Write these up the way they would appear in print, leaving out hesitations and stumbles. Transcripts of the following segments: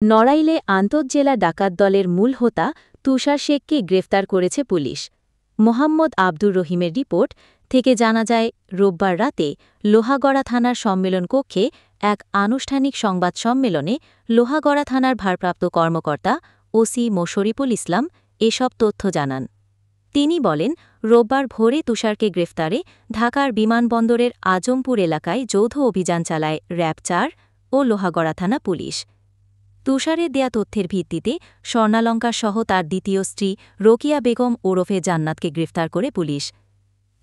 নড়াইলে আন্তঃজেলা ডাকাত দলের মূল হোতা তুষার শেখকে গ্রেফতার করেছে পুলিশ। মোহাম্মদ আব্দুর রহিমের রিপোর্ট থেকে জানা যায়, রোববার রাতে লোহাগড়া থানার সম্মেলন কক্ষে এক আনুষ্ঠানিক সংবাদ সম্মেলনে লোহাগড়া থানার ভারপ্রাপ্ত কর্মকর্তা ওসি মোশরিফুল ইসলাম এসব তথ্য জানান। তিনি বলেন, রোববার ভোরে তুষারকে গ্রেফতারে ঢাকার বিমানবন্দরের আজমপুর এলাকায় যৌথ অভিযান চালায় র‍্যাব-৪ ও লোহাগড়া থানা পুলিশ। তুষারের দেয়া তথ্যের ভিত্তিতে স্বর্ণালঙ্কারসহ তার দ্বিতীয় স্ত্রী রোকিয়া বেগম ওরফে জান্নাতকে গ্রেফতার করে পুলিশ।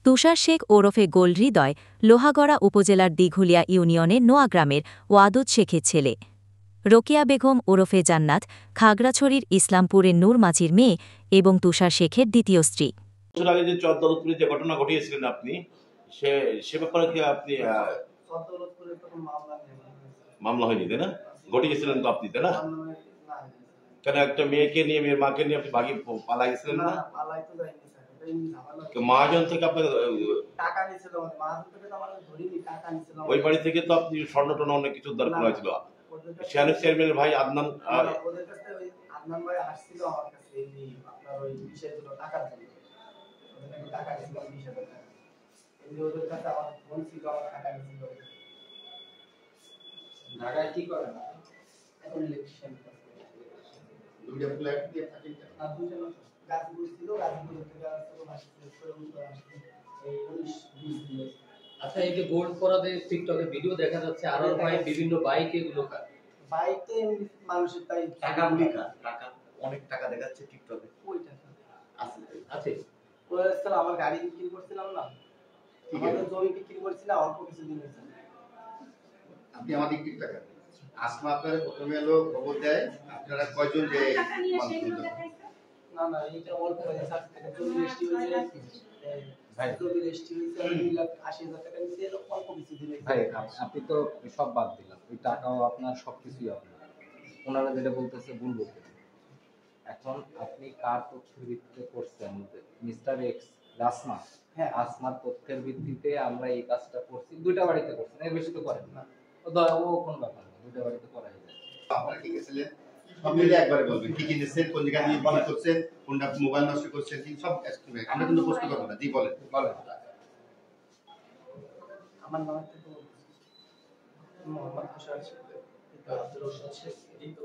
তুষার শেখ ওরফে গোল হৃদয় লোহাগড়া উপজেলার দিঘুলিয়া ইউনিয়নের নোয়াগ্রামের ওয়াদুদ শেখের ছেলে। রোকিয়া বেগম ওরফে জান্নাত খাগড়াছড়ির ইসলামপুরের নূর মাঝির মেয়ে এবং তুষার শেখের দ্বিতীয় স্ত্রী। আগে যে দৌলতপুরে যে ঘটনা ঘটিয়েছিলেন আপনি, সে ব্যাপারে কি আপনি মামলা হয়নি, তাই না? ঘটে গেছিলেন তো আপনি, তাই না? কেন একটা মেয়েকে নিয়ে, মেয়ের মাকে নিয়ে আপনি ভাগি পালা গেছিলেন না? মহাজন থেকে আপনাকে টাকা নিয়েছিল, মহাজন থেকে তো আমাদের ধরিনি, টাকা নিয়েছিল। ওই বাড়ি থেকে তো আপনি স্বর্ণ টর্ণ অনেক কিছু উদ্ধার করা হয়েছিল। চেয়ারম্যানের ভাই আদনান, ওদের কাছে ওই আদনান ভাই আসছিল আমার কাছে, এই আপনার ওই বিষয়গুলো টাকার জন্য, ওদের টাকা নিয়েছিল 20,000 টাকা। এই ওদের কাছে আমার ফোন ছিল, আমার টাকা নিয়েছিল। ঢাকায় কি করে না এখন ইলেকশন দুইটা ফ্ল্যাট দিয়ে থাকেন না, দুইটা না, গাজীপুর ছিল, গাজীপুর থেকে আসলে বাসিতে করে আসছে এই 19-20 দিন। আচ্ছা, এই যে গোল্ড করাতে টিকটকে ভিডিও দেখা যাচ্ছে, আর ভাই বিভিন্ন বাইকে এগুলো বাইকে মানুষের তাই টাকা মুলিকা, টাকা অনেক টাকা দেখাচ্ছে টিকটকে। ওই টাকা আছে আছে ওই আসলে আমার গাড়ি বিক্রি করছিলাম না, আমাদের জমি বিক্রি করছিলাম, অল্প কিছু দিন হয়েছে। আপনি আমাদের কি টাকা আসমা আপনারা প্রথমে হলো খবর দেয়, আপনারা কয়জন যে না না এটা অল্প হয়েছে, 40 রেজিস্ট্রি হয়েছে ভাই, 40 রেজিস্ট্রি হয়েছে 2,80,000 টাকা নিয়ে অল্প কিছু দিন হয়েছে ভাই। আপনি তো সব বাদ দিলাম, ওই টাকাও আপনার, সবকিছুই আপনার, ওনারা যেটা বলতেছে ভুল বলতে। এখন আপনি কার তথ্যের ভিত্তিতে করছেন? মিস্টার এক্স রাসমা, হ্যাঁ, আসমার তথ্যের ভিত্তিতে আমরা এই কাজটা করছি। দুইটা বাড়িতে করছেন, এর বেশি তো করেন না। ও কোন ব্যাপার না, দুইটা বাড়িতে করাই যায়। আপনারা কি গেছিলেন সব মিলে একবারে বলবেন, কি কিনেছেন, কোন জায়গা দিয়ে বিক্রি করছেন, কোনটা মোবাইল নষ্ট করছেন, কি সব এস্টিমেট। আমরা কিন্তু প্রশ্ন করব না, জি বলেন বলেন। আমার নাম থেকে মোহাম্মদ তুষার শেখ, পিতা আব্দুর রশিদ শেখ, এই তো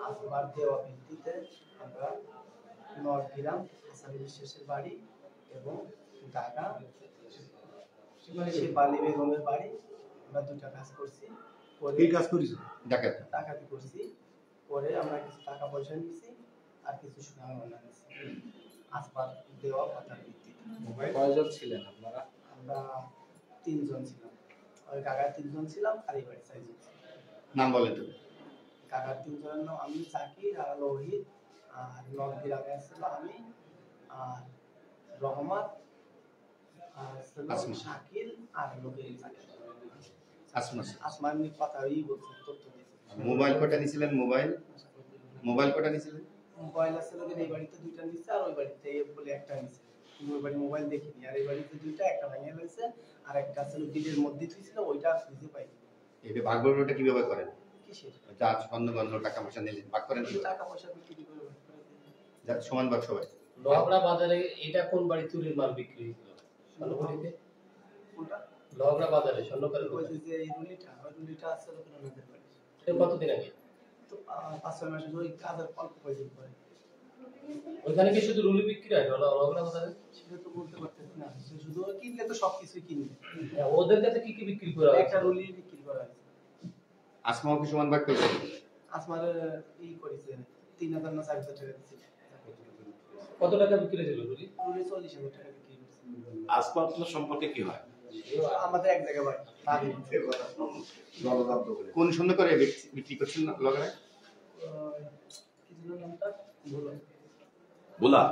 আসমার দেওয়া ভিত্তিতে আমরা নরগ্রাম হাসান বিশ্বাসের বাড়ি এবং ঢাকা বালি বেগমের বাড়ি, আমরা দুটা কাজ করছি। এই কাজ করেছি, ডাকাতি করছি, পরে আমরা কিছু টাকা পয়সা নিয়েছি আর কিছু সোনা গয়না নিয়েছি আসমার দেওয়া কথার ভিত্তিতে। কয়জন ছিলেন আপনারা? আমরা 3 জন ছিলাম, ওই কাকার 3 জন ছিলাম, আর এই বাড়ি 4 জন। নাম বলেন তো। কাকার 3 জনের নাম আমি, জাকির আর লোহিত, আর নরগ্রামে ছিল আমি আর রহমান আর শাকিল আর লোকের আসমান কথাই বলছে, তথ্য দিয়েছে। মোবাইল কটা নিছিলেন? মোবাইল কটা নিছিলেন? মোবাইল আসলে এই বাড়িতে দুইটা নিছে আর ওই বাড়িতে বলে একটা নিছে, কিন্তু ওই বাড়ি মোবাইল দেখিনি, আর এই বাড়িতে দুইটা, একটা ভাঙিয়ে হয়েছে আর একটা আসলে বিলের মধ্যে ছিল, ওইটা খুঁজে পাইনি। এটা ভাগ বড়টা কিভাবে করেন? কিসের যা স্বর্ণগন্ধ টাকা পয়সা নিলেন ভাগ করেন, টাকা পয়সা বিক্রি করে ভাগ করে দেন, যা সমান ভাগ সবাই। লোহাগড়া বাজারে এটা কোন বাড়ি চুরির মাল বিক্রি হয়েছিল? স্বর্ণকারীতে কোনটা? লোহাগড়া বাজারে স্বর্ণকারী ওই যে এই রুলিটা আসলে কোন নজর পড়ে, এটা কতদিন আগে? তো 5-6 মাস ওই কাজের অল্প কয়েকদিন পরে। ওইখানে কি শুধু রুলি বিক্রি হয় লোহাগড়া বাজারে? সেটা তো বলতে পারতেছি না, শুধু কিনলে তো সবকিছুই কিনবে। ওদের কাছে কি কি বিক্রি করা হয়? একটা রুলি বিক্রি করা হয়। আসমাও কি সমান ভাগ করেছে? আসমার এই করেছে 3,000 না 4,000 টাকা দিয়েছে। কত টাকা বিক্রি হয়েছিল রুলি? রুলি 40,000 টাকা বিক্রি করেছে। আসমা আপনার সম্পর্কে কি হয়? আমাদের এক জায়গা বাড়ি, কোন সুন্দর করে বিক্রি করছেন না লগরে? কিছু নামটা ভোলা।